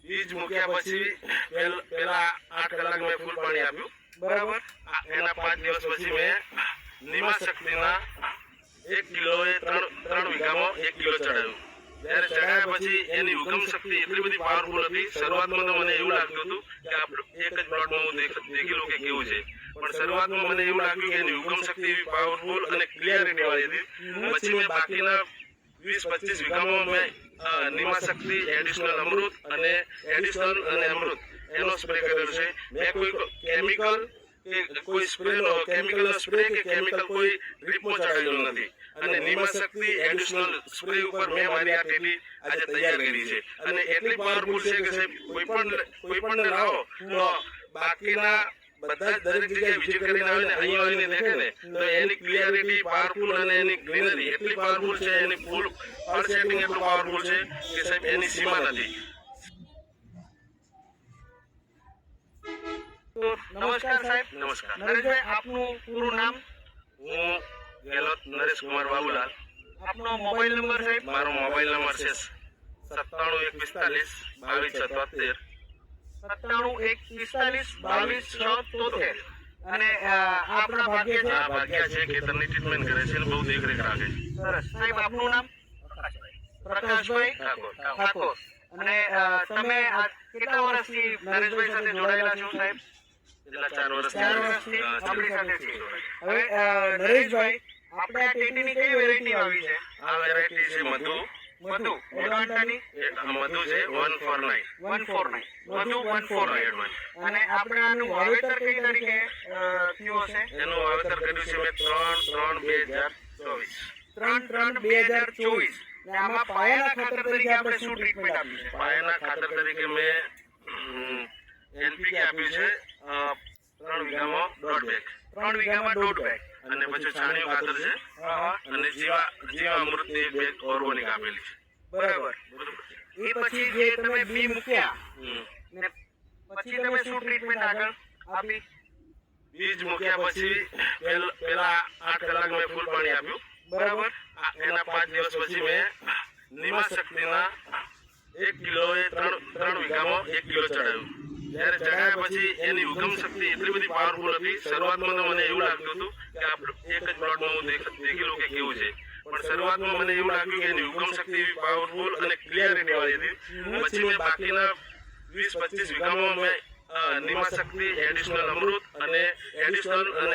બીજ મૂક્યા પછી પેલા 8 કલાક મેં ફૂલ પાણી આપ્યું, બરાબર. એના 5 દિવસ પછી મેં નિમા શક્તિના 1 કિલોએ 3 વીઘામાં 1 કિલો ચડાવ્યું. જ્યારે ચડાયા પછી એની ઉગમ શક્તિ એટલી બધી પાવરફુલ હતી. શરૂઆતમાં તો મને એવું લાગતું હતું કે આપણે એક જ પ્લોટમાં હું દેખી લઉં કે કેવું છે, પણ શરૂઆતમાં મને એવું લાગ્યું કે એની ઉગમ શક્તિ એવી પાવરફુલ અને ક્લિયરિટી વાળી હતી. પછી મેં બાકીના 20-25 વીઘામાં મેં નિમા શક્તિ, એડિશનલ અમૃત અને અમૃત એનો સ્પ્રે કર્યો છે. મેં કોઈ કેમિકલ કોઈ કેમિકલ સ્પ્રે કે કેમિકલ કોઈ ડ્રીપમાં ચડાવેલું નથી. અને નિમા શક્તિ એડિશનલ સ્પ્રે ઉપર મેં મારી આ ટેટી આજે તૈયાર કરી છે. અને એટલી પાવરફુલ છે કે સાહેબ કોઈ પણ લાવો તો બાકીના બધા જ દરેક જગ્યાએ વિઝિટ કરીને આવે ને અહીંયા આવીને દેખે ને તો એની ક્લિયરિટી પાવરફુલ અને એની ગ્રીનરી એટલી પાવરફુલ છે, એની ફૂલ સેટિંગ એટલું પાવરફુલ છે કે સાહેબ એની સીમા નથી. નમસ્કાર સાહેબ. નમસ્કાર નરેશભાઈ, આપનું પૂરું નામ? હું ગેહલોત નરેશ કુમાર બાબુલાલ. આપનો મોબાઈલ નંબર સાહેબ? મારો મોબાઈલ નંબર છે 97 145 22 અને આપણા ભાગ્ય છે? આ ભાગ્યા છે ખેતરની ટ્રીટમેન્ટ કરે છે અને બહુ દેખરેખ રાખે છે. સરસ. સાહેબ, આપનું નામ? પ્રકાશભાઈ ઠાકોર. અને તમે કેટલા વર્ષથી નરેશભાઈ સાથે જોડાયેલા છો સાહેબ? છેલ્લા 4 વર્ષથી 4 વર્ષથી આપણી સાથે છે. હવે નરેશભાઈ, આપણે આ ટેટીની કઈ વેરાયટી આવી છે? આ વેરાયટી છે મધુ એડવાન્ટાની મધુ છે 149 મધુ 149. અને આપણે આનું વાવેતર કઈ તારીખે થયું હશે? એનું વાવેતર કર્યું છે મેં 3/3/2024. અને આમાં પાયાના ખાતર તરીકે આપણે શું ટ્રીટમેન્ટ આપી છે? પાયાના ખાતર તરીકે મેં એનપીકે આપ્યું છે 3 વીઘામાં 1.5 બેગ. 3 વીઘામાં 1.5 બેગ. અને પછી છાણિયું ખાતર છે અને જીવા અમૃતની 1 બેગ ઓર્ગોનિક આપેલી છે. બરાબર. એ પછી જે તમે બી મૂક્યા ને પછી તમે શું ટ્રીટમેન્ટ આગળ આપી? બીજ મૂક્યા પછી પેલા 8 કલાક મેં ફૂલ પાણી આપ્યું, બરાબર. એના 5 દિવસ પછી મેં નિમા શક્તિના 1 કિલોએ 3 વીઘામાં 1 કિલો ચડાવ્યું. જ્યારે ચડાયા પછી એની ઉગમ શક્તિ એટલી બધી પાવરફુલ હતી. શરૂઆતમાં તો મને એવું લાગતું હતું કે આપણે એક જ પ્લોટમાં હું દેખી લઉં કે કેવું છે, પણ શરૂઆતમાં મને એવું લાગ્યું કે એની ઉગમ શક્તિ એવી પાવરફુલ અને ક્લિયરિટી વાળી હતી. પછી મેં બાકીના 20-25 વીઘામાં મેં નિમા શક્તિ, એડિશનલ અમૃત અને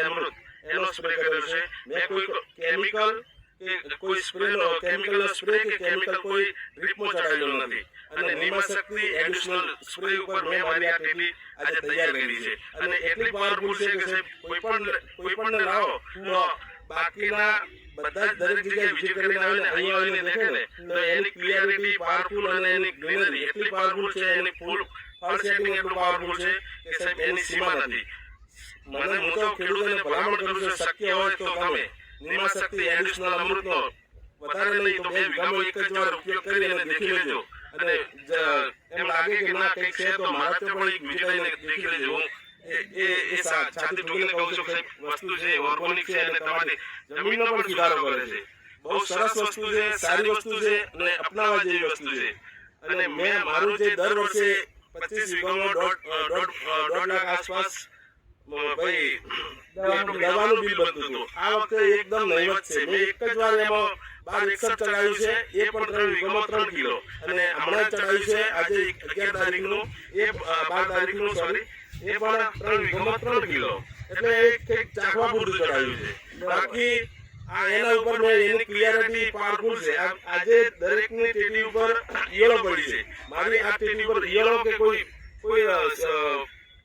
અમૃત એનો સ્પ્રે કર્યો છે. મેં કોઈ કેમિકલ કોઈ કેમિકલ સ્પ્રે કે કેમિકલ કોઈ ડ્રીપમાં ચડાવેલું નથી. અને નિમા શક્તિ એડિશનલ સ્પ્રે ઉપર મેં મારી આ ટેટી આજે તૈયાર કરી છે. અને એટલી પાવરફુલ છે કે સાહેબ કોઈ પણ લાવો તો બાકીના બધા જ દરેક જગ્યાએ વિઝિટ કરીને આવે ને અહીંયા આવીને દેખે ને તો એની ક્લિયરિટી પાવરફુલ અને એની ગ્રીનરી એટલી પાવરફુલ છે, એની ફૂલ સેટિંગ એટલું પાવરફુલ છે કે સાહેબ એની સીમા નથી. હું તો ખેડૂતોને ભલામણ કરું છું, શક્ય હોય તો તમે નિમા શક્તિ એડિશનલ અમૃતનો વધારે નહીં તો 2 વીઘામાં એક જ વાર ઉપયોગ કરી અને દેખી લેજો. અને એમ લાગે કે ના કંઈક છે તો મારા તો પણ એક વિઝિટ આવીને દેખી લેજો. હું એ છાતી ઠોકીને કહું છું કે સાહેબ વસ્તુ છે, ઓર્ગોનિક છે અને તમારી જમીનનો પણ સુધારો કરે છે. બહુ સરસ વસ્તુ છે, સારી વસ્તુ છે અને અપનાવવા જેવી વસ્તુ છે. અને મેં મારું જે દર વર્ષે 25 વીઘામાં 1.5 લાખ આસપાસ ભાઈ દવાનું બિલ બનતું હતું. આ વખતે એકદમ નહીવત છે. મેં એક જ વાર એમાં 1261 ચડાવ્યું છે, એ પણ 3 વીઘામાં 3 કિલો. અને હમણાં ચડાવ્યું છે આજે 11 તારીખનું, એ 12 તારીખનું સોરી, એ પણ 3 વીઘામાં 3 કિલો. એટલે એક ચાખવા પૂરતું ચડાવ્યું છે. બાકી આ એના ઉપર મેં એની ક્લિયરિટી પાવરફુલ છે. આજે દરેકની ટેટી ઉપર ઈયળો પડી છે. મારી આ ટેટી ઉપર ઈયળો કે કોઈ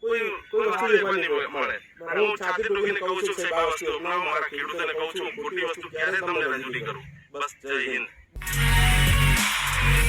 વસ્તુ લેવા નહીં મળે. હું છાતી ઠોકીને કહું છું કે આ વસ્તુ અપનાવો. મારા ખેડૂતોને કહું છું ખોટી વસ્તુ ક્યારે તમને રજૂ નહીં કરું. બસ, જય હિન્દ.